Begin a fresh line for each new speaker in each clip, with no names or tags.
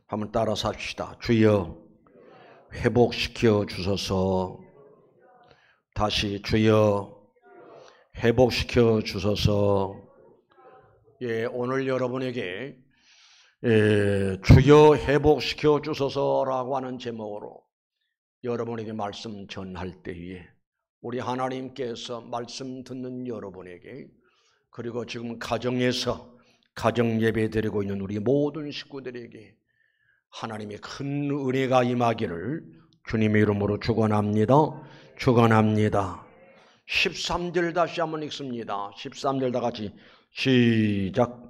한번 따라서 합시다. 주여 회복시켜 주소서. 다시 주여 회복시켜 주소서. 예, 오늘 여러분에게 주여 회복시켜 주소서라고 하는 제목으로 여러분에게 말씀 전할 때에 우리 하나님께서 말씀 듣는 여러분에게, 그리고 지금 가정에서 가정 예배 드리고 있는 우리 모든 식구들에게 하나님의 큰 은혜가 임하기를 주님의 이름으로 축원합니다. 축원합니다. 13절 다시 한번 읽습니다. 13절 다 같이 시작.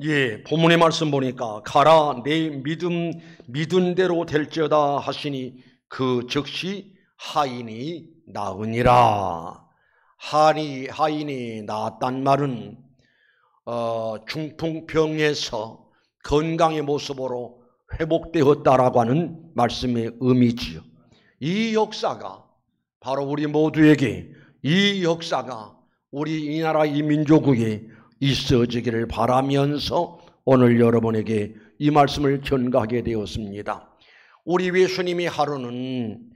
예, 본문의 말씀 보니까 가라 내 믿은 대로 될지어다 하시니 그 즉시 하인이 나으니라. 하인이 나았단 말은 중풍병에서 건강의 모습으로 회복되었다라고 하는 말씀의 의미지요. 이 역사가 바로 우리 모두에게, 이 역사가 우리 이 나라 이 민족에 있어지기를 바라면서 오늘 여러분에게 이 말씀을 전가하게 되었습니다. 우리 예수님이 하루는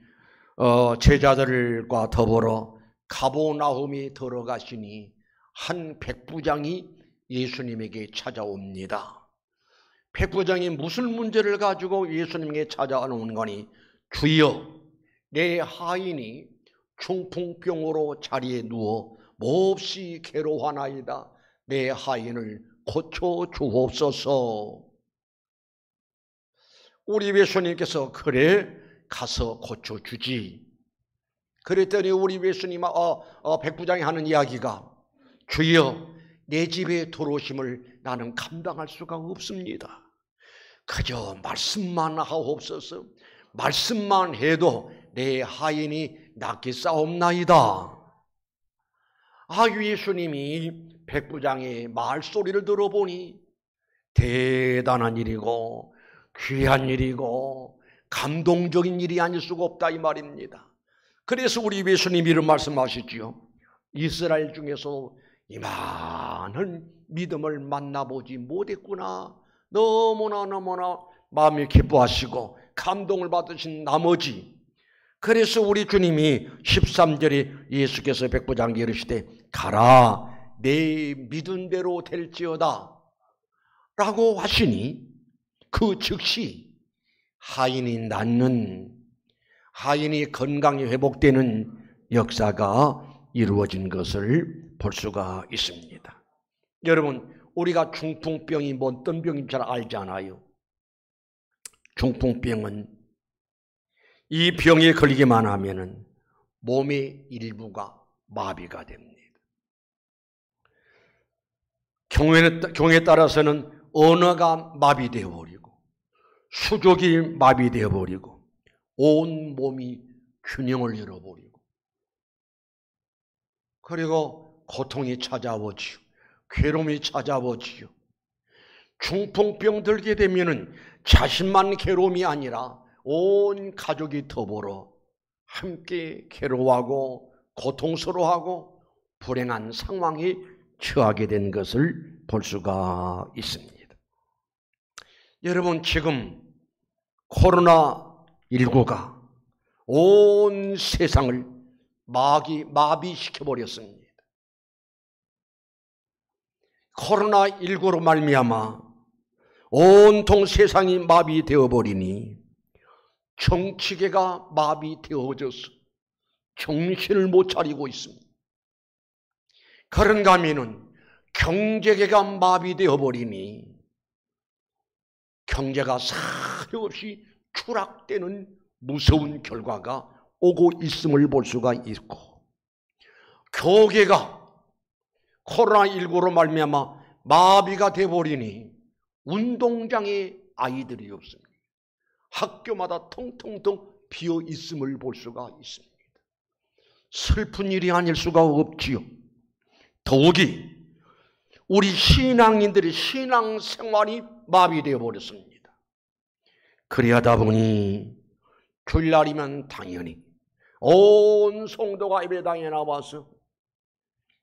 제자들과 더불어 가버나움에 들어가시니 한 백부장이 예수님에게 찾아옵니다. 백부장이 무슨 문제를 가지고 예수님에게 찾아오는 거니? 주여, 내 하인이 중풍병으로 자리에 누워 몹시 괴로워하나이다. 내 하인을 고쳐 주옵소서. 우리 예수님께서 그래 가서 고쳐주지. 그랬더니 우리 예수님 백부장이 하는 이야기가, 주여 내 집에 들어오심을 나는 감당할 수가 없습니다. 그저 말씀만 하옵소서. 말씀만 해도 내 하인이 낫겠사옵나이다. 예수님이 백부장의 말소리를 들어보니 대단한 일이고 귀한 일이고 감동적인 일이 아닐 수가 없다 이 말입니다. 그래서 우리 예수님이 이런 말씀하시지요. 이스라엘 중에서 이만한 믿음을 만나보지 못했구나. 너무나 마음이 기뻐하시고 감동을 받으신 나머지, 그래서 우리 주님이 13절에 예수께서 백부장에게 이르시되 가라 내 믿은 대로 될지어다 라고 하시니 그 즉시 하인이 낫는, 하인이 건강이 회복되는 역사가 이루어진 것을 볼 수가 있습니다. 여러분, 우리가 중풍병이 어떤 병인지 잘 알잖아요. 중풍병은 이 병에 걸리기만 하면은 몸의 일부가 마비가 됩니다. 경우에 따라서는 언어가 마비되어 버리고 수족이 마비되어 버리고 온 몸이 균형을 잃어버리고, 그리고 고통이 찾아오지요. 괴로움이 찾아오지요. 중풍병 들게 되면은 자신만 괴로움이 아니라 온 가족이 더불어 함께 괴로워하고 고통스러워하고 불행한 상황에 처하게 된 것을 볼 수가 있습니다. 여러분, 지금 코로나19가 온 세상을 마비시켜버렸습니다. 코로나19로 말미암아 온통 세상이 마비되어 버리니 정치계가 마비되어져서 정신을 못 차리고 있습니다. 그런가 하면은 경제계가 마비되어 버리니 경제가 사정없이 추락되는 무서운 결과가 오고 있음을 볼 수가 있고, 교계가 코로나19로 말미암아 마비가 되어버리니 운동장에 아이들이 없습니다. 학교마다 텅텅텅 비어 있음을 볼 수가 있습니다. 슬픈 일이 아닐 수가 없지요. 더욱이 우리 신앙인들의 신앙생활이 마비되어 버렸습니다. 그리하다 보니 주일날이면 당연히 온 성도가 예배당에 나와서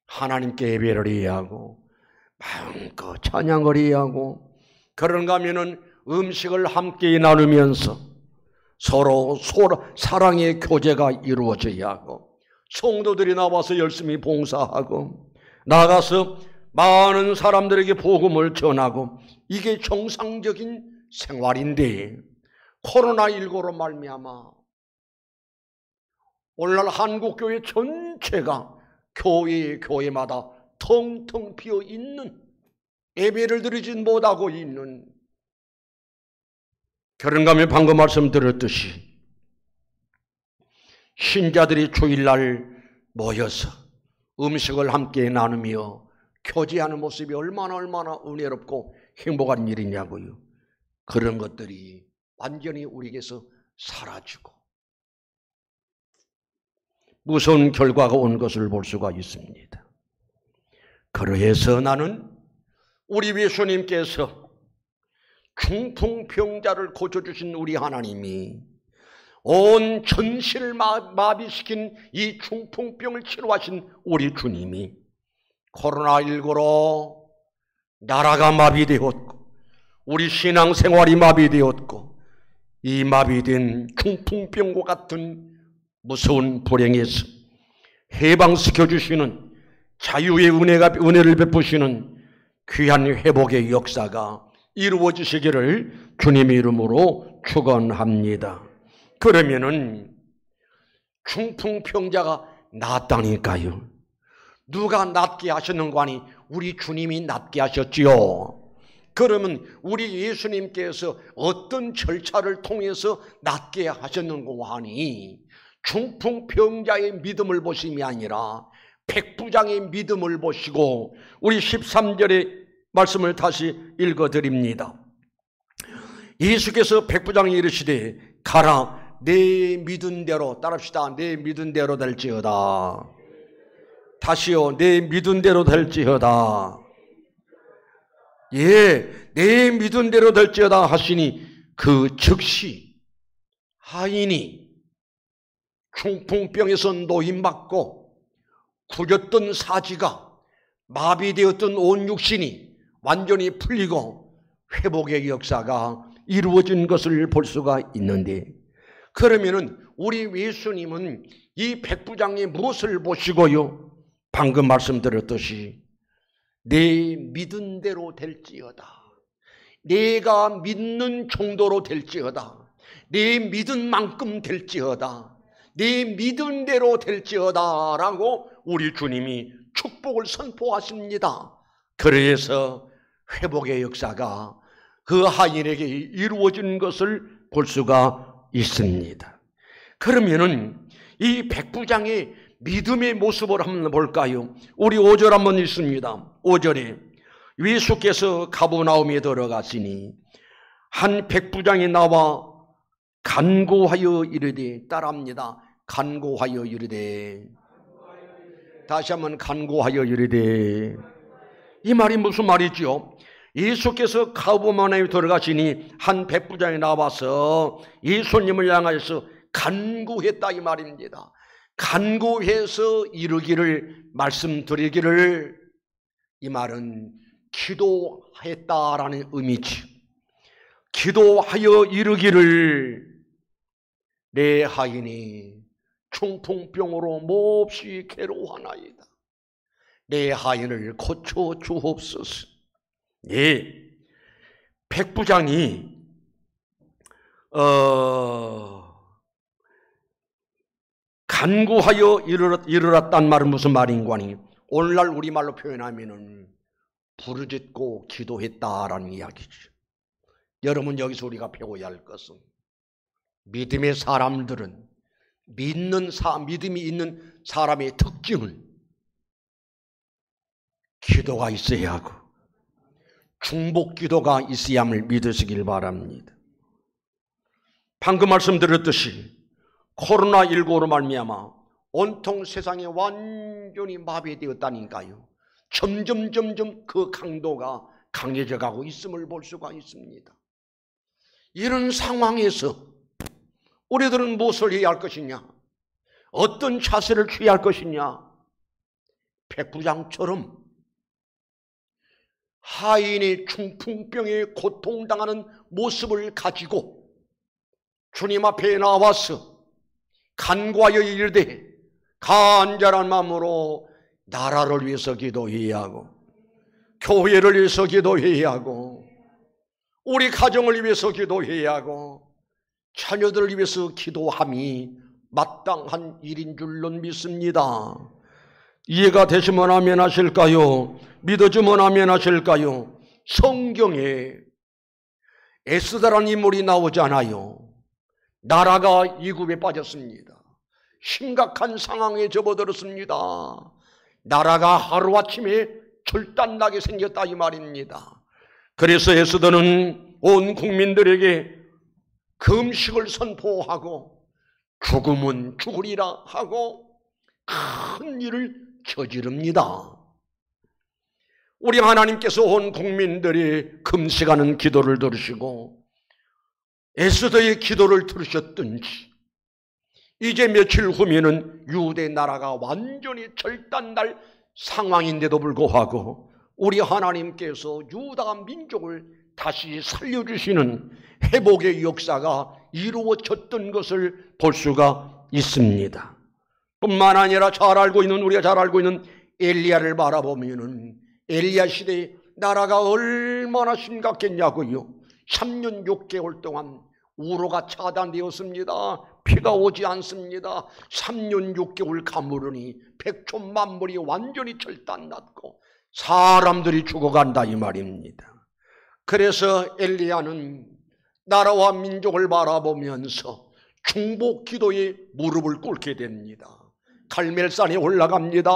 하나님께 예배를 해야 하고 마음껏 찬양을 해야 하고, 그런가 하면은 음식을 함께 나누면서 서로 사랑의 교제가 이루어져야 하고, 성도들이 나와서 열심히 봉사하고 나가서 많은 사람들에게 복음을 전하고, 이게 정상적인 생활인데 코로나19로 말미암아 오늘날 한국교회 전체가 교회마다 텅텅 비어 있는, 예배를 드리지 못하고 있는, 그런가 하면 방금 말씀드렸듯이 신자들이 주일날 모여서 음식을 함께 나누며 교제하는 모습이 얼마나 은혜롭고 행복한 일이냐고요. 그런 것들이 완전히 우리에게서 사라지고 무서운 결과가 온 것을 볼 수가 있습니다. 그래서 나는 우리 예수님께서 중풍병자를 고쳐주신 우리 하나님이 온 전시를 마비시킨 이 중풍병을 치료하신 우리 주님이 코로나19로 나라가 마비되었고 우리 신앙생활이 마비되었고, 이 마비된 중풍병과 같은 무서운 불행에서 해방시켜 주시는 자유의 은혜를 베푸시는 귀한 회복의 역사가 이루어지시기를 주님의 이름으로 축원합니다. 그러면은 중풍병자가 낫다니까요. 누가 낫게 하셨는가 하니 우리 주님이 낫게 하셨지요. 그러면 우리 예수님께서 어떤 절차를 통해서 낫게 하셨는가 하니 중풍병자의 믿음을 보심이 아니라 백부장의 믿음을 보시고, 우리 13절의 말씀을 다시 읽어드립니다. 예수께서 백부장이 이르시되 가라, 내 믿은 대로, 따라합시다. 내 믿은 대로 될지어다. 다시요, 내 믿은 대로 될지어다. 예, 내 믿은 대로 될지어다 하시니 그 즉시 하인이 중풍병에서 노임받고 굳었던 사지가, 마비되었던 온 육신이 완전히 풀리고 회복의 역사가 이루어진 것을 볼 수가 있는데, 그러면은 우리 예수님은 이 백부장의 무엇을 보시고요? 방금 말씀드렸듯이 내 믿은 대로 될지어다, 내가 믿는 정도로 될지어다, 내 믿은 만큼 될지어다, 내 믿은 대로 될지어다 라고 우리 주님이 축복을 선포하십니다. 그래서 회복의 역사가 그 하인에게 이루어진 것을 볼 수가 있습니다. 그러면은 이 백부장의 믿음의 모습을 한번 볼까요? 우리 5절 한번 읽습니다. 5절에 예수께서 가버나움에 들어가시니 한 백부장이 나와 간구하여 이르되, 따라합니다. 간구하여 이르되, 다시 한번 간구하여 이르되. 이 말이 무슨 말이죠? 예수께서 가버나움에 들어가시니 한 백부장이 나와서 예수님을 향하여서 간구했다 이 말입니다. 간구해서 이르기를, 말씀드리기를, 이 말은 기도했다라는 의미지. 기도하여 이르기를 내 하인이 중풍병으로 몹시 괴로워하나이다. 내 하인을 고쳐 주옵소서. 예, 백부장이 간구하여 이르렀단 말은 무슨 말인가 하니, 오늘날 우리말로 표현하면은 부르짖고 기도했다라는 이야기죠. 여러분, 여기서 우리가 배워야 할 것은 믿음의 사람들은 믿음이 있는 사람의 특징을 기도가 있어야 하고 중복 기도가 있어야 함을 믿으시길 바랍니다. 방금 말씀드렸듯이 코로나19로 말미암아 온통 세상이 완전히 마비되었다니까요. 점점 그 강도가 강해져 가고 있음을 볼 수가 있습니다. 이런 상황에서 우리들은 무엇을 해야 할 것이냐? 어떤 자세를 취할 것이냐? 백부장처럼 하인이 중풍병에 고통당하는 모습을 가지고 주님 앞에 나와서 간과하여 이르되 간절한 마음으로 나라를 위해서 기도해야 하고 교회를 위해서 기도해야 하고 우리 가정을 위해서 기도해야 하고 자녀들을 위해서 기도함이 마땅한 일인 줄로 믿습니다. 이해가 되시면 아멘 하실까요? 믿어주면 아멘 하실까요? 성경에 에스더라는 인물이 나오잖아요. 나라가 이굽에 빠졌습니다. 심각한 상황에 접어들었습니다. 나라가 하루아침에 절단나게 생겼다 이 말입니다. 그래서 에스더는 온 국민들에게 금식을 선포하고 죽음은 죽으리라 하고 큰 일을 저지릅니다. 우리 하나님께서 온 국민들이 금식하는 기도를 들으시고 에스더의 기도를 들으셨든지 이제 며칠 후면은 유대 나라가 완전히 절단날 상황인데도 불구하고 우리 하나님께서 유다 민족을 다시 살려주시는 회복의 역사가 이루어졌던 것을 볼 수가 있습니다. 뿐만 아니라 우리가 잘 알고 있는 엘리야를 바라보면은 엘리야 시대에 나라가 얼마나 심각했냐고요. 3년 6개월 동안 우로가 차단되었습니다. 피가 오지 않습니다. 3년 6개월 가물으니 백촌 만물이 완전히 절단났고 사람들이 죽어간다 이 말입니다. 그래서 엘리야는 나라와 민족을 바라보면서 중보 기도에 무릎을 꿇게 됩니다. 갈멜산에 올라갑니다.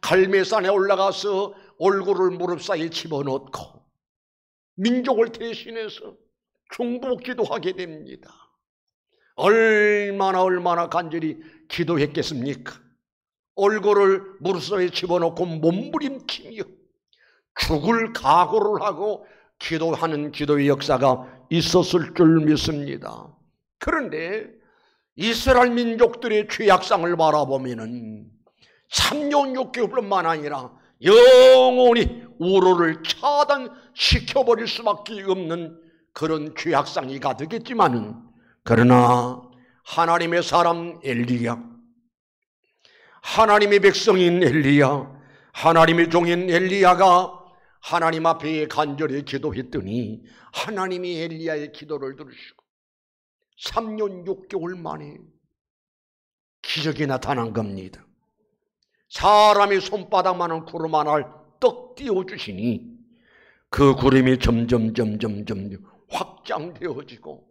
갈멜산에 올라가서 얼굴을 무릎 사이에 집어넣고 민족을 대신해서 중보 기도하게 됩니다. 얼마나 간절히 기도했겠습니까? 얼굴을 무릎 사이에 집어넣고 몸부림치며 죽을 각오를 하고 기도하는 기도의 역사가 있었을 줄 믿습니다. 그런데 이스라엘 민족들의 죄악상을 바라보면은 3년 6개월뿐만 아니라 영원히 우로를 차단시켜버릴 수밖에 없는 그런 죄악상이 가득했지만은 그러나 하나님의 사람 엘리야, 하나님의 백성인 엘리야, 하나님의 종인 엘리야가 하나님 앞에 간절히 기도했더니 하나님이 엘리야의 기도를 들으시고 3년 6개월 만에 기적이 나타난 겁니다. 사람의 손바닥만한 구름 하나를 떡 띄워주시니 그 구름이 점점 확장되어지고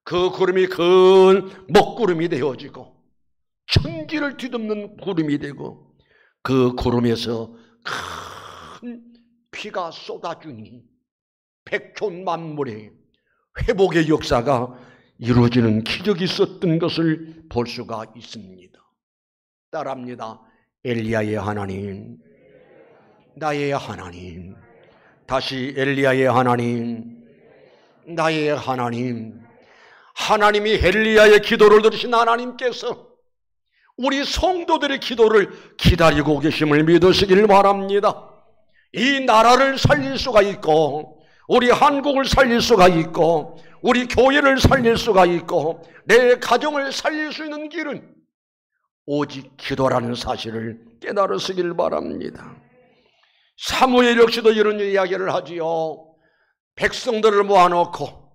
그 구름이 큰 먹구름이 되어지고 천지를 뒤덮는 구름이 되고 그 구름에서 큰 피가 쏟아주니 백촌 만물의 회복의 역사가 이루어지는 기적이 있었던 것을 볼 수가 있습니다. 따라합니다. 엘리야의 하나님, 나의 하나님. 다시 엘리야의 하나님, 나의 하나님. 하나님이 엘리야의 기도를 들으신 하나님께서 우리 성도들의 기도를 기다리고 계심을 믿으시길 바랍니다. 이 나라를 살릴 수가 있고 우리 한국을 살릴 수가 있고 우리 교회를 살릴 수가 있고 내 가정을 살릴 수 있는 길은 오직 기도라는 사실을 깨달으시길 바랍니다. 사무엘 역시도 이런 이야기를 하지요. 백성들을 모아놓고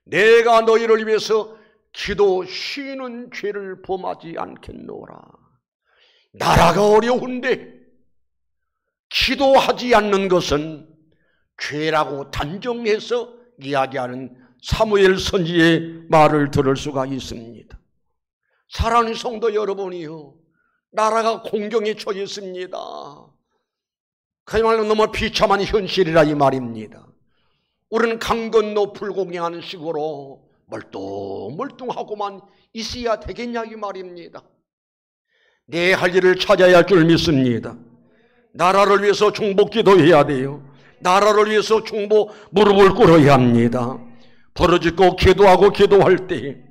내가 너희를 위해서 기도 쉬는 죄를 범하지 않겠노라. 나라가 어려운데 기도하지 않는 것은 죄라고 단정해서 이야기하는 사무엘 선지의 말을 들을 수가 있습니다. 사랑하는 성도 여러분이요, 나라가 공경에 처해 있습니다. 그야말로 너무 비참한 현실이라 이 말입니다. 우리는 강 건너 불공경하는 식으로 멀뚱멀뚱하고만 있어야 되겠냐 이 말입니다. 내 할 일을 찾아야 할 줄 믿습니다. 나라를 위해서 중보기도해야 돼요. 나라를 위해서 중보 무릎을 꿇어야 합니다. 부르짖고 기도하고 기도할 때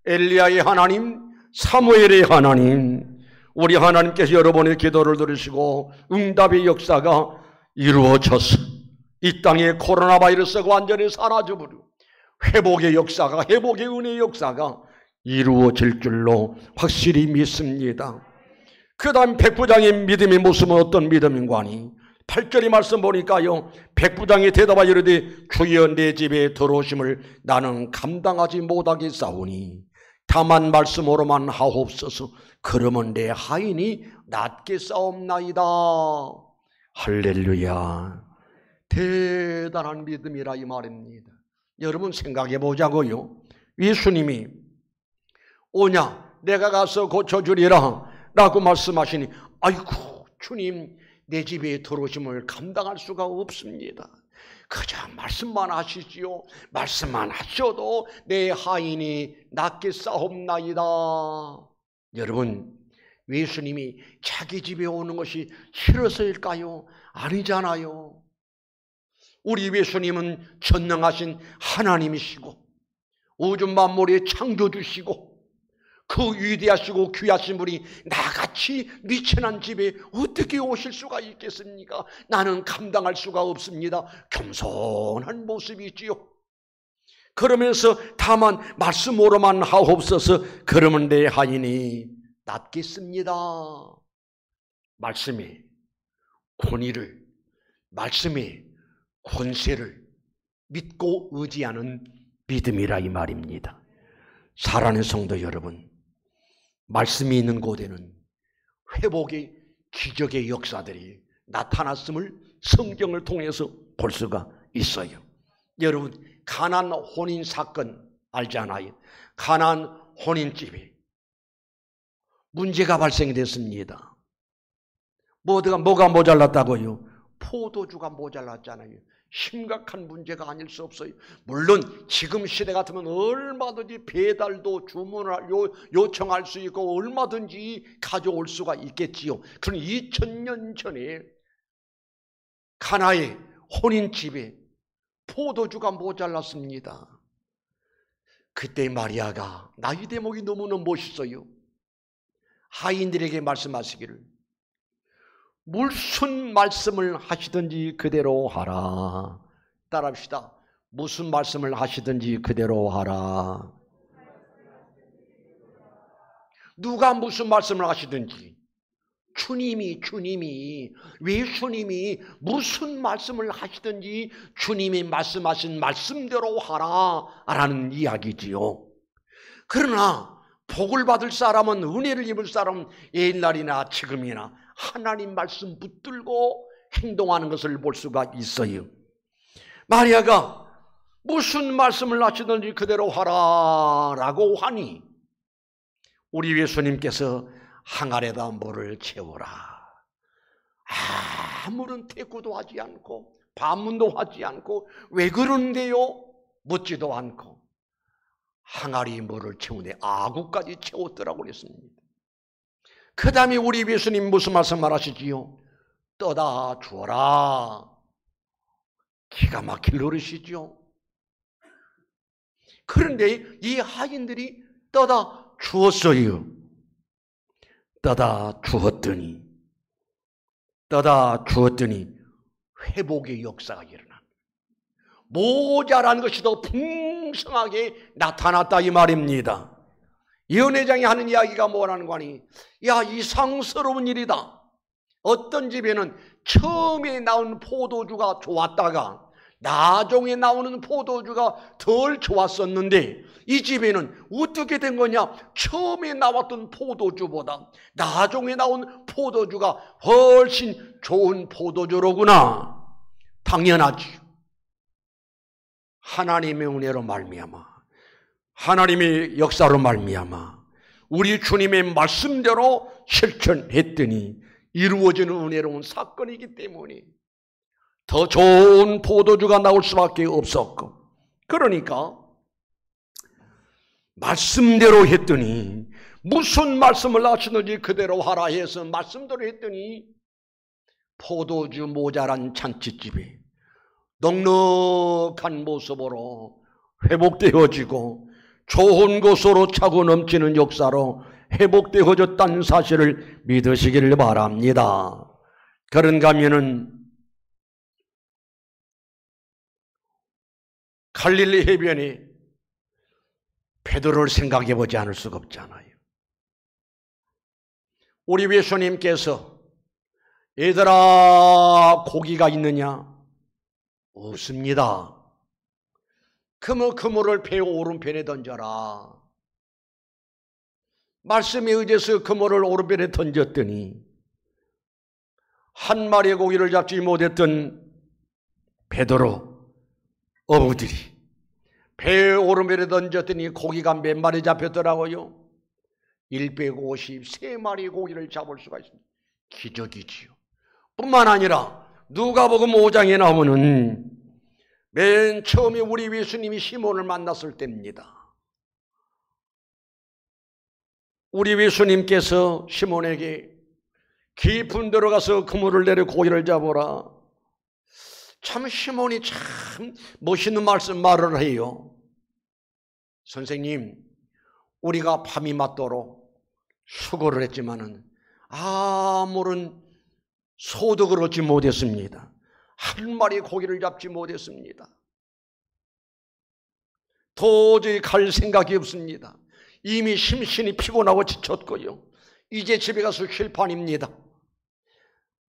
엘리야의 하나님, 사무엘의 하나님, 우리 하나님께서 여러분의 기도를 들으시고 응답의 역사가 이루어져서 이 땅에 코로나 바이러스가 완전히 사라져버리고 회복의 역사가, 회복의 은혜의 역사가 이루어질 줄로 확실히 믿습니다. 그 다음 백부장의 믿음의 모습은 어떤 믿음인가 하니 8절의 말씀 보니까요, 백부장이 대답하여 이르되 주여 내 집에 들어오심을 나는 감당하지 못하겠사오니 다만 말씀으로만 하옵소서. 그러면 내 하인이 낫겠사옵나이다. 할렐루야. 대단한 믿음이라 이 말입니다. 여러분 생각해 보자고요. 예수님이 오냐 내가 가서 고쳐주리라 라고 말씀하시니 아이고 주님 내 집에 들어오심을 감당할 수가 없습니다. 그저 말씀만 하시지요. 말씀만 하셔도 내 하인이 낫겠사옵나이다. 여러분 예수님이 자기 집에 오는 것이 싫어서일까요? 아니잖아요. 우리 예수님은 전능하신 하나님이시고 우주 만물의 창조주시고 그 위대하시고 귀하신 분이 나같이 미천한 집에 어떻게 오실 수가 있겠습니까? 나는 감당할 수가 없습니다. 겸손한 모습이지요. 그러면서 다만 말씀으로만 하옵소서. 그러면 내 하인이 낫겠습니다. 말씀의 권위를, 말씀의 권세를 믿고 의지하는 믿음이라 이 말입니다. 사랑하는 성도 여러분, 말씀이 있는 곳에는 회복의 기적의 역사들이 나타났음을 성경을 통해서 볼 수가 있어요. 여러분 가나안 혼인 사건 알잖아요. 가나안 혼인집에 문제가 발생됐습니다. 뭐가 모자랐다고요? 포도주가 모자랐잖아요. 심각한 문제가 아닐 수 없어요. 물론 지금 시대 같으면 얼마든지 배달도 주문을 요청할 수 있고 얼마든지 가져올 수가 있겠지요. 그럼 2000년 전에 가나의 혼인집에 포도주가 모자랐습니다. 그때 마리아가 나이 대목이 너무너무 멋있어요. 하인들에게 말씀하시기를 무슨 말씀을 하시든지 그대로 하라. 따라합시다. 무슨 말씀을 하시든지 그대로 하라. 누가 무슨 말씀을 하시든지 주님이 예수님이 무슨 말씀을 하시든지 주님이 말씀하신 말씀대로 하라 라는 이야기지요. 그러나 복을 받을 사람은, 은혜를 입을 사람은 옛날이나 지금이나 하나님 말씀 붙들고 행동하는 것을 볼 수가 있어요. 마리아가 무슨 말씀을 하시든지 그대로 하라 라고 하니 우리 예수님께서 항아리에다 물을 채우라. 아무런 대꾸도 하지 않고 반문도 하지 않고 왜 그런데요? 묻지도 않고 항아리 물을 채우는데 아구까지 채웠더라고 그랬습니다. 그 다음에 우리 예수님 무슨 말씀을 하시지요? 떠다 주어라. 기가 막힐 노릇이죠. 그런데 이 하인들이 떠다 주었어요. 떠다 주었더니 회복의 역사가 일어납니다. 모자란 것이 더 풍성하게 나타났다 이 말입니다. 연회장이 하는 이야기가 뭐라는 거니? 야, 이상스러운 일이다. 어떤 집에는 처음에 나온 포도주가 좋았다가 나중에 나오는 포도주가 덜 좋았었는데 이 집에는 어떻게 된 거냐? 처음에 나왔던 포도주보다 나중에 나온 포도주가 훨씬 좋은 포도주로구나. 당연하지. 하나님의 은혜로 말미암아, 하나님의 역사로 말미암아 우리 주님의 말씀대로 실천했더니 이루어지는 은혜로운 사건이기 때문에 더 좋은 포도주가 나올 수밖에 없었고, 그러니까 말씀대로 했더니 무슨 말씀을 하시든지 그대로 하라 해서 말씀대로 했더니 포도주 모자란 잔치집이 넉넉한 모습으로 회복되어지고 좋은 곳으로 차고 넘치는 역사로 회복되어졌다는 사실을 믿으시기를 바랍니다. 그런가 하면은 갈릴리 해변에 베드로를 생각해 보지 않을 수가 없잖아요. 우리 예수님께서 얘들아 고기가 있느냐? 없습니다. 그물을 배 오른편에 던져라. 말씀에 의지해서 그물을 오른편에 던졌더니 한 마리의 고기를 잡지 못했던 베드로 어부들이 배 오른편에 던졌더니 고기가 몇 마리 잡혔더라고요. 153마리 고기를 잡을 수가 있습니다. 기적이지요. 뿐만 아니라 누가복음 5장에 나오면은 맨 처음에 우리 예수님이 시몬을 만났을 때입니다. 우리 예수님께서 시몬에게 깊은 데로 가서 그물을 내려 고기를 잡아라. 참 시몬이 참 멋있는 말을 해요. 선생님, 우리가 밤이 맞도록 수고를 했지만은 아무런 소득을 얻지 못했습니다. 한 마리 고기를 잡지 못했습니다. 도저히 갈 생각이 없습니다. 이미 심신이 피곤하고 지쳤고요. 이제 집에 가서 쉴 판입니다.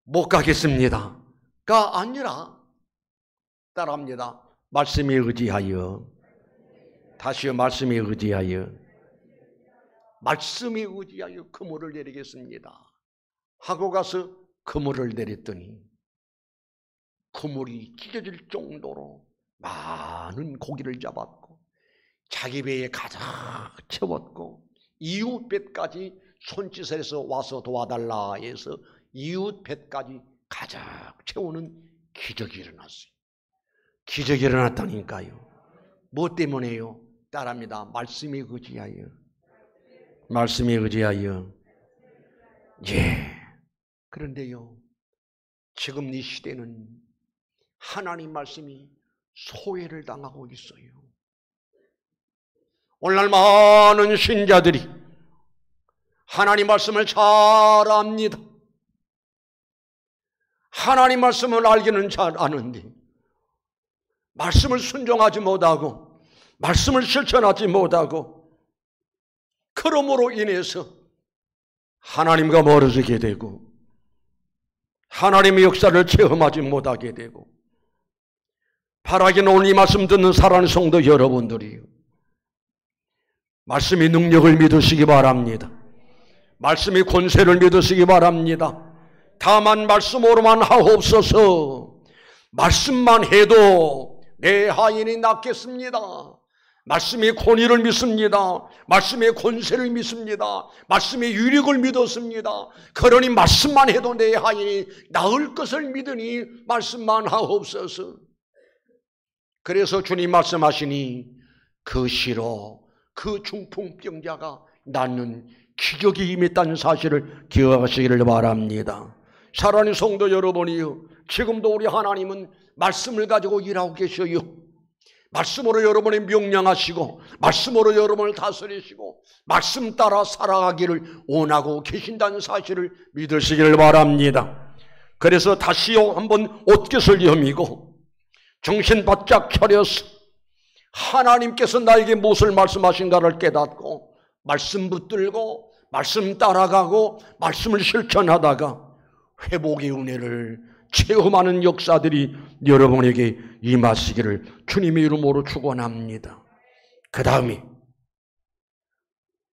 못 가겠습니다. 가 아니라 따라합니다. 말씀에 의지하여, 다시요, 말씀에 의지하여, 말씀에 의지하여 그물을 내리겠습니다 하고 가서 그물을 내렸더니 그물이 찢어질 정도로 많은 고기를 잡았고 자기 배에 가득 채웠고 이웃 뱃까지 손짓해서 와서 도와달라 해서 이웃 뱃까지 가득 채우는 기적이 일어났어요. 기적이 일어났다니까요. 뭐 때문에요? 따라합니다. 말씀에 의지하여, 말씀에 의지하여. 예. 그런데요, 지금 이 시대는 하나님 말씀이 소외를 당하고 있어요. 오늘날 많은 신자들이 하나님 말씀을 잘 압니다. 하나님 말씀을 알기는 잘 아는데 말씀을 순종하지 못하고 말씀을 실천하지 못하고 그러므로 인해서 하나님과 멀어지게 되고 하나님의 역사를 체험하지 못하게 되고 바라기는 오늘 이 말씀 듣는 사랑하는 성도 여러분들이 말씀의 능력을 믿으시기 바랍니다. 말씀의 권세를 믿으시기 바랍니다. 다만 말씀으로만 하옵소서. 말씀만 해도 내 하인이 낫겠습니다. 말씀의 권위를 믿습니다. 말씀의 권세를 믿습니다. 말씀의 유력을 믿었습니다. 그러니 말씀만 해도 내 하인이 나을 것을 믿으니 말씀만 하옵소서. 그래서 주님 말씀하시니 그 시로 그 중풍병자가 낫는 기적이 임했다는 사실을 기억하시기를 바랍니다. 사랑하는 성도 여러분이요, 지금도 우리 하나님은 말씀을 가지고 일하고 계셔요. 말씀으로 여러분을 명령하시고 말씀으로 여러분을 다스리시고 말씀 따라 살아가기를 원하고 계신다는 사실을 믿으시기를 바랍니다. 그래서 다시요 한번 옷깃을 여미고 정신 바짝 차려서 하나님께서 나에게 무엇을 말씀하신가를 깨닫고 말씀 붙들고 말씀 따라가고 말씀을 실천하다가 회복의 은혜를 체험하는 역사들이 여러분에게 임하시기를 주님의 이름으로 축원합니다. 그 다음에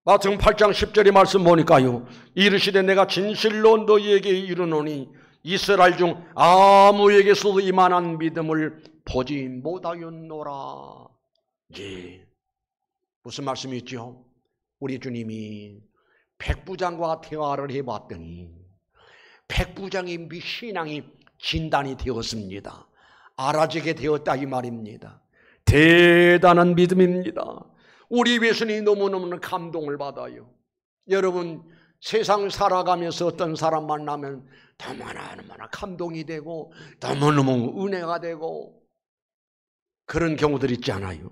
마태복음 8장 10절의 말씀 보니까요, 이르시되 내가 진실로 너희에게 이르노니 이스라엘 중 아무에게서도 이만한 믿음을 보지 못하였노라. 예. 무슨 말씀이죠? 우리 주님이 백부장과 대화를 해봤더니 백부장의 신앙이 진단이 되었습니다. 알아지게 되었다 이 말입니다. 대단한 믿음입니다. 우리 예수님이 너무너무 감동을 받아요. 여러분, 세상 살아가면서 어떤 사람 만나면 너무나 감동이 되고 너무너무 은혜가 되고 그런 경우들 있지 않아요?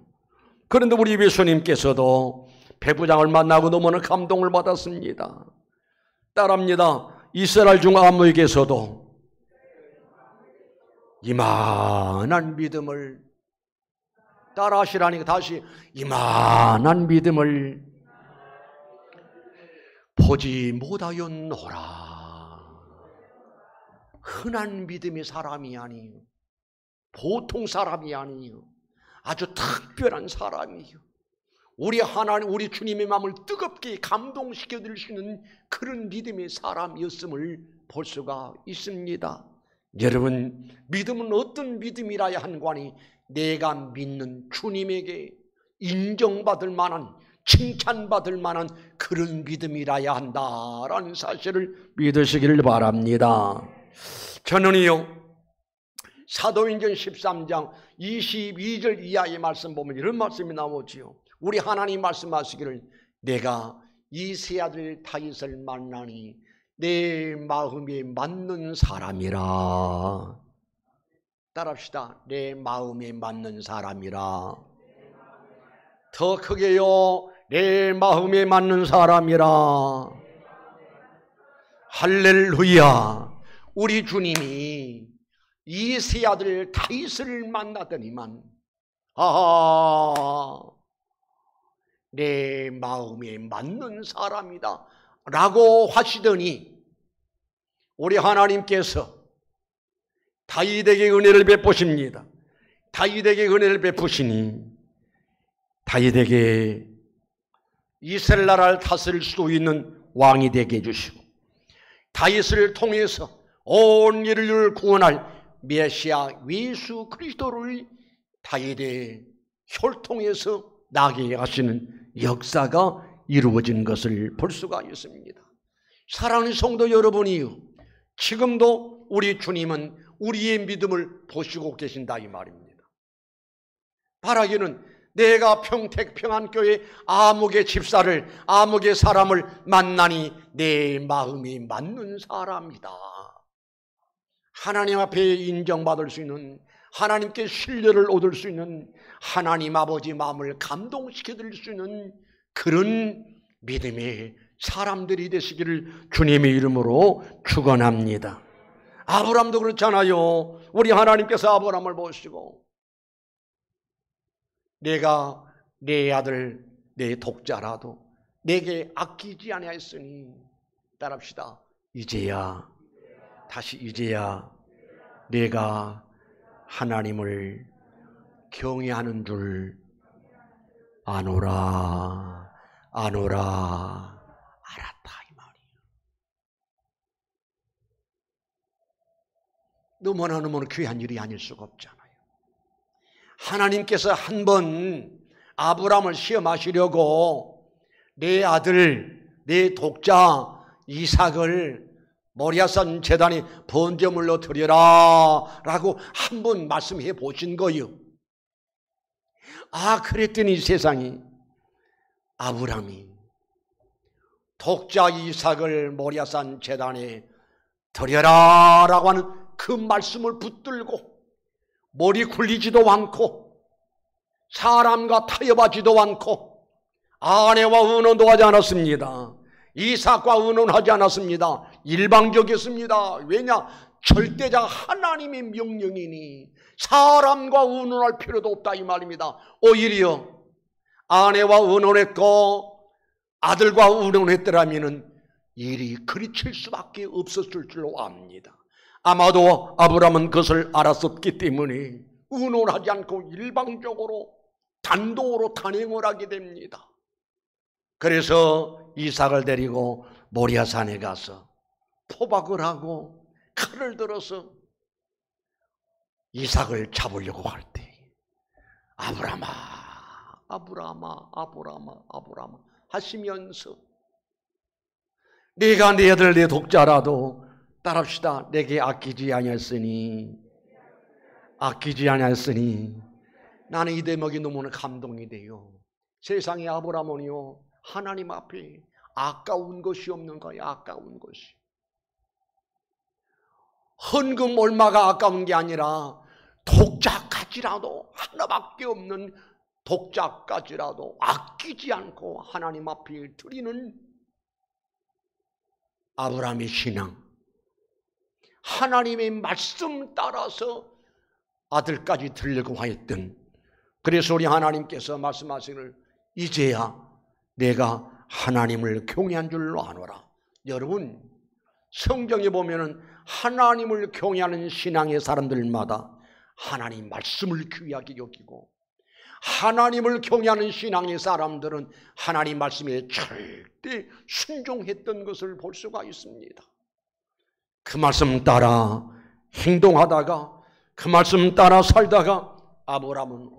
그런데 우리 예수님께서도 백부장을 만나고 너무나 감동을 받았습니다. 따라합니다. 이스라엘 중 아무에게서도 이만한 믿음을, 따라하시라니까 다시, 이만한 믿음을 보지 못하였노라. 흔한 믿음의 사람이 아니요, 보통 사람이 아니요, 아주 특별한 사람이요, 우리 하나님, 우리 주님의 마음을 뜨겁게 감동시켜 드릴 수 있는 그런 믿음의 사람이었음을 볼 수가 있습니다. 여러분, 믿음은 어떤 믿음이라야 한관이 내가 믿는 주님에게 인정받을 만한, 칭찬받을 만한 그런 믿음이라야 한다라는 사실을 믿으시기를 바랍니다. 저는요, 사도행전 13장 22절 이하의 말씀 보면 이런 말씀이 나오지요. 우리 하나님 말씀하시기를 내가 이 세 아들 다윗을 만나니 내 마음에 맞는 사람이라. 따라합시다. 내 마음에 맞는 사람이라. 더 크게요. 내 마음에 맞는 사람이라. 할렐루야. 우리 주님이 이 세 아들 다윗을 만나더니만 내 마음에 맞는 사람이다 라고 하시더니 우리 하나님께서 다윗에게 은혜를 베푸십니다. 다윗에게 은혜를 베푸시니 다윗에게 이스라엘 나라를 다스릴 수 있는 왕이 되게 해주시고 다윗을 통해서 온 인류를 구원할 메시아 예수 그리스도를 다윗의 혈통에서 나게 하시는 역사가 이루어진 것을 볼 수가 있습니다. 사랑하는 성도 여러분이요, 지금도 우리 주님은 우리의 믿음을 보시고 계신다 이 말입니다. 바라기는 내가 평택 평안교회 아무개 집사를, 아무개 사람을 만나니 내 마음이 맞는 사람이다. 하나님 앞에 인정받을 수 있는, 하나님께 신뢰를 얻을 수 있는, 하나님 아버지 마음을 감동시켜 드릴 수 있는 그런 믿음의 사람들이 되시기를 주님의 이름으로 축원합니다. 아브라함도 그렇잖아요. 우리 하나님께서 아브라함을 보시고 내가 내 아들 내 독자라도 내게 아끼지 아니하였으니, 따라합시다. 이제야, 다시 이제야 내가 하나님을 경외하는 줄 아노라 알았다 이 말이에요. 너무나 귀한 일이 아닐 수가 없잖아요. 하나님께서 한번 아브라함을 시험하시려고 내 아들 내 독자 이삭을 모리아산 제단에 번제물로 드려라 라고 한번 말씀해 보신 거예요. 그랬더니 세상이 아브라함이 독자 이삭을 모리아산 제단에 드려라 라고 하는 그 말씀을 붙들고 머리 굴리지도 않고 사람과 타협하지도 않고 아내와 의논도 하지 않았습니다. 이삭과 의논하지 않았습니다. 일방적이었습니다. 왜냐? 절대자 하나님의 명령이니 사람과 의논할 필요도 없다 이 말입니다. 오히려 아내와 의논했고 아들과 의논했더라면 일이 그리칠 수밖에 없었을 줄로 압니다. 아마도 아브라함은 그것을 알았었기 때문에 의논하지 않고 일방적으로 단독으로 단행을 하게 됩니다. 그래서 이삭을 데리고 모리아산에 가서 포박을 하고 칼을 들어서 이삭을 잡으려고 할 때 아브라함아 하시면서 네가 내 아들 내 독자라도 따라합시다. 내게 아끼지 아니하였으니 나는 이 대목이 너무나 감동이 돼요. 세상의 아브라함은요 하나님 앞에 아까운 것이 없는 거야. 아까운 것이. 헌금 얼마가 아까운 게 아니라 독자까지라도 하나밖에 없는 독자까지라도 아끼지 않고 하나님 앞에 드리는 아브라함의 신앙, 하나님의 말씀 따라서 아들까지 드리려고 하였던, 그래서 우리 하나님께서 말씀하시기를 이제야 내가 하나님을 경외한 줄로 아노라. 여러분, 성경에 보면은 하나님을 경외하는 신앙의 사람들마다 하나님 말씀을 귀하게 여기고, 하나님을 경외하는 신앙의 사람들은 하나님 말씀에 절대 순종했던 것을 볼 수가 있습니다. 그 말씀 따라 행동하다가, 그 말씀 따라 살다가 아브라함은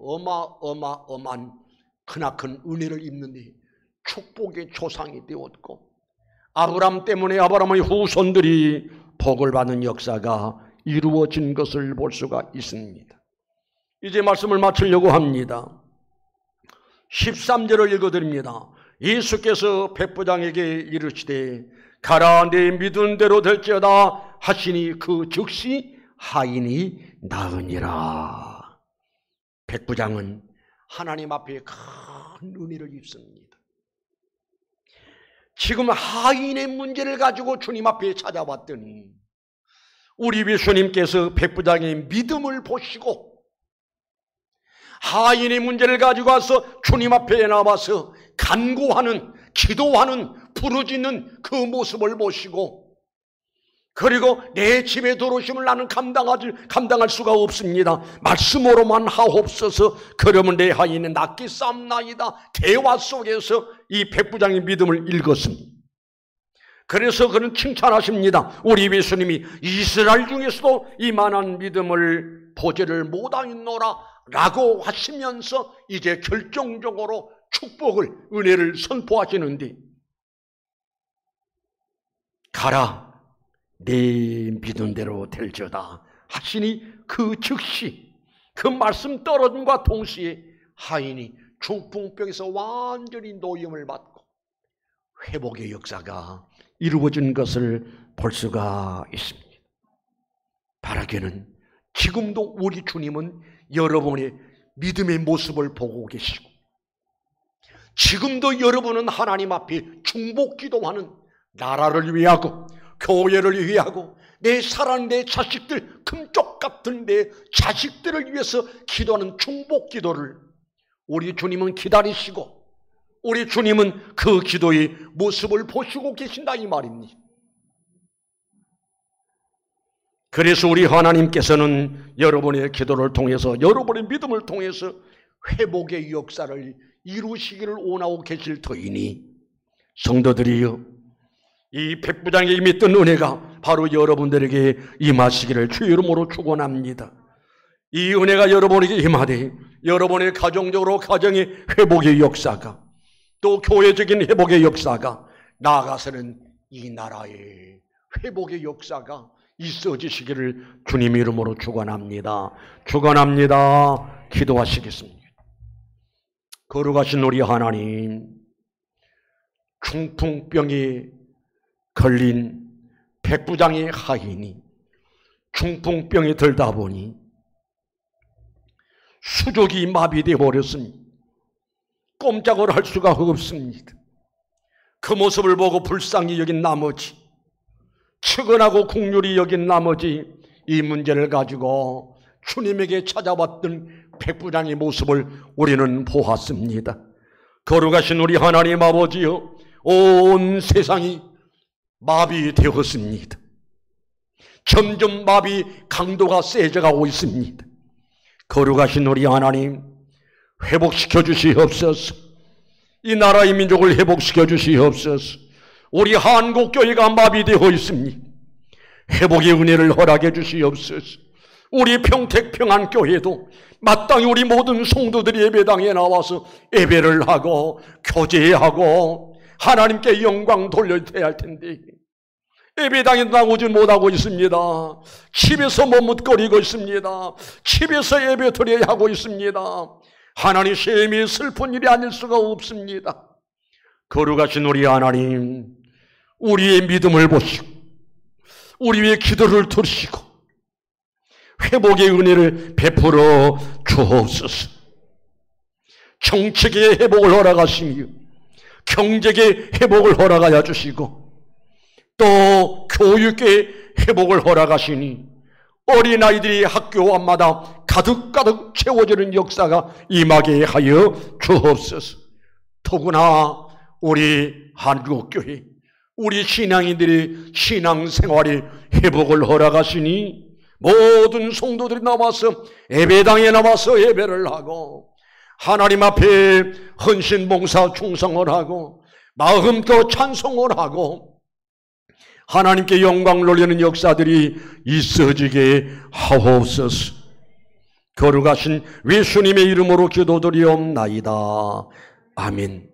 어마어마한 크나큰 은혜를 입는데 축복의 조상이 되었고, 아브라함 때문에 아브라함의 후손들이 복을 받는 역사가 이루어진 것을 볼 수가 있습니다. 이제 말씀을 마치려고 합니다. 13절을 읽어드립니다. 예수께서 백부장에게 이르시되 가라, 내 믿은 대로 될지어다 하시니 그 즉시 하인이 나으니라. 백부장은 하나님 앞에 큰 은혜를 입습니다. 지금 하인의 문제를 가지고 주님 앞에 찾아왔더니 우리 예수님께서 백부장의 믿음을 보시고 하인의 문제를 가지고 와서 주님 앞에 나와서 간구하는, 기도하는, 부르짖는 그 모습을 보시고, 그리고 내 집에 들어오심을 나는 감당할 수가 없습니다. 말씀으로만 하옵소서. 그러면 내 하인은 낫게 쌈나이다. 대화 속에서 이 백부장의 믿음을 읽었습니다. 그래서 그는 칭찬하십니다. 우리 예수님이 이스라엘 중에서도 이만한 믿음을 보지를 못하였노라 라고 하시면서 이제 결정적으로 축복을, 은혜를 선포하시는데, 가라, 내 믿은 대로 될지어다 하시니 그 즉시, 그 말씀 떨어짐과 동시에 하인이 중풍병에서 완전히 노임을 받고 회복의 역사가 이루어진 것을 볼 수가 있습니다. 바라기는 지금도 우리 주님은 여러분의 믿음의 모습을 보고 계시고, 지금도 여러분은 하나님 앞에 중복 기도하는, 나라를 위하고 교회를 위하고 내 사랑, 내 자식들, 금쪽 같은 내 자식들을 위해서 기도하는 중복 기도를 우리 주님은 기다리시고, 우리 주님은 그 기도의 모습을 보시고 계신다 이 말입니다. 그래서 우리 하나님께서는 여러분의 기도를 통해서, 여러분의 믿음을 통해서 회복의 역사를 이루시기를 원하고 계실 터이니, 성도들이여, 이 백부장의 임했던 은혜가 바로 여러분들에게 임하시기를 주 이름으로 축원합니다. 이 은혜가 여러분에게 임하되 여러분의 가정적으로 가정의 회복의 역사가, 또 교회적인 회복의 역사가, 나아가서는 이 나라의 회복의 역사가 있어지시기를 주님 이름으로 축원합니다. 축원합니다. 기도하시겠습니다. 거룩하신 우리 하나님, 중풍병에 걸린 백부장의 하인이 중풍병에 들다 보니 수족이 마비되어 버렸습니다. 꼼짝을 할 수가 없습니다. 그 모습을 보고 불쌍히 여긴 나머지, 측은하고 국률이 여긴 나머지, 이 문제를 가지고 주님에게 찾아왔던 백부장의 모습을 우리는 보았습니다. 거룩하신 우리 하나님 아버지여, 온 세상이 마비되었습니다. 점점 마비 강도가 세져가고 있습니다. 거룩하신 우리 하나님, 회복시켜 주시옵소서. 이 나라의 민족을 회복시켜 주시옵소서. 우리 한국교회가 마비되어 있습니다. 회복의 은혜를 허락해 주시옵소서. 우리 평택평안교회도 마땅히 우리 모든 성도들이 예배당에 나와서 예배를 하고 교제하고 하나님께 영광 돌려야 할 텐데 예배당에 나오지 못하고 있습니다. 집에서 머뭇거리고 있습니다. 집에서 예배 드려야 하고 있습니다. 하나님, 셈이 슬픈 일이 아닐 수가 없습니다. 거룩하신 우리 하나님, 우리의 믿음을 보시고 우리의 기도를 들으시고 회복의 은혜를 베풀어 주옵소서. 정책의 회복을 허락하시며 경제의 회복을 허락하여 주시고 또 교육의 회복을 허락하시니 어린아이들이 학교 앞마다 가득가득 채워지는 역사가 임하게 하여 주옵소서. 더구나 우리 한국교회 우리 신앙인들이 신앙생활의 회복을 허락하시니 모든 성도들이 나와서 예배당에 나와서 예배를 하고 하나님 앞에 헌신봉사 충성을 하고 마음껏 찬송을 하고 하나님께 영광 돌리는 역사들이 있어지게 하옵소서. 거룩하신 예수님의 이름으로 기도드리옵나이다. 아멘.